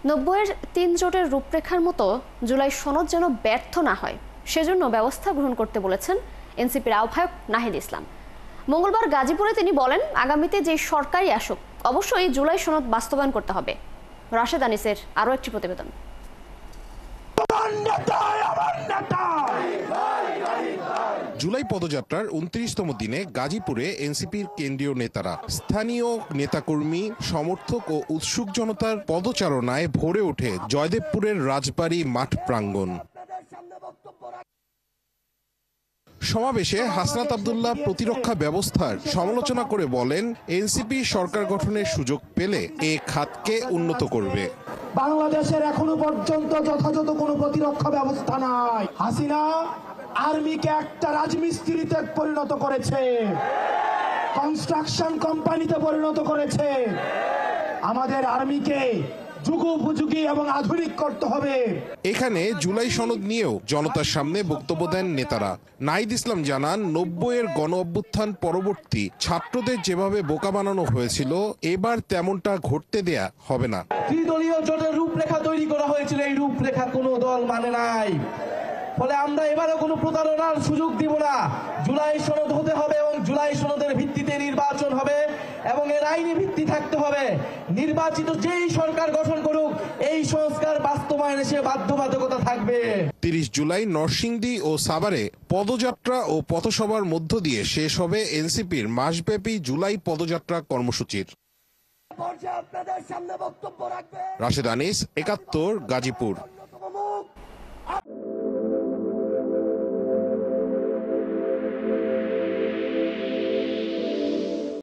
৯০-এর ৩ জোটের রূপরেখার মতো জুলাই সনদ যেন ব্যর্থ না হয় সেজন্য ব্যবস্থা গ্রহণ করতে বলেছেন এনসিপির আহ্বায়ক নাহিদ ইসলাম। মঙ্গলবার গাজীপুরে তিনি বলেন, আগামীতে যে সরকারই আসুক অবশ্যই জুলাই সনদ বাস্তবায়ন করতে হবে। রাশেদ আনিসের আরও একটি প্রতিবেদন। জুলাই পদযাত্রার ২৯তম দিনে গাজীপুরে এনসিপির কেন্দ্রীয় নেতারা, স্থানীয় নেতাকর্মী, সমর্থক ও উৎসুক জনতার পদচারণায় ভরে ওঠে জয়দেবপুরের রাজবাড়ী মাঠ প্রাঙ্গণ। সমাবেশে হাসনাত আব্দুল্লাহ প্রতিরক্ষা ব্যবস্থার সমালোচনা করে বলেন, এনসিপি সরকার গঠনের সুযোগ পেলে এ খাতকে উন্নত করবে। বাংলাদেশের এখনো পর্যন্ত যথাযথ কোনো প্রতিরক্ষা ব্যবস্থা নাই। হাসিনা আর্মিকে একটা রাজমিস্ত্রিতে পরিণত করেছে, কনস্ট্রাকশন কোম্পানিতে পরিণত করেছে। আমাদের আর্মিকে যুগোপযোগী এবং আধুনিক করতে হবে। এখানে জুলাই সনদ নিয়েও জনতার সামনে বক্তব্য দেন নেতারা। নাহিদ ইসলাম জানান, ৯০-এর গণ অভ্যুত্থান পরবর্তী ছাত্রদের যেভাবে বোকা বানানো হয়েছিল, এবার তেমনটা ঘটতে দেয়া হবে না। ত্রিদলীয় জোটের রূপরেখা তৈরি করা হয়েছিল, এই রূপরেখা কোনো দল মানে নাই। ফলে আমরা এবারও কোনো প্রতারণার সুযোগ দিব না। জুলাই সনদ হতে হবে এবং জুলাই সনদের ভিত্তিতে নির্বাচন হবে এবং এর আইনি ভিত্তি থাকতে হবে। নির্বাচিত যেই সরকার গঠন করুক, এই সংস্কার বাস্তবায়নে সে বাধ্যবাধকতা থাকবে। ৩০ জুলাই নরসিংদী ও সাভারে পদযাত্রা ও পথসভার মধ্য দিয়ে শেষ হবে এনসিপির মাসব্যাপী জুলাই পদযাত্রা কর্মসূচির। সামনে বক্তব্য রাখবে রাশেদ আনিস, ৭১, গাজীপুর।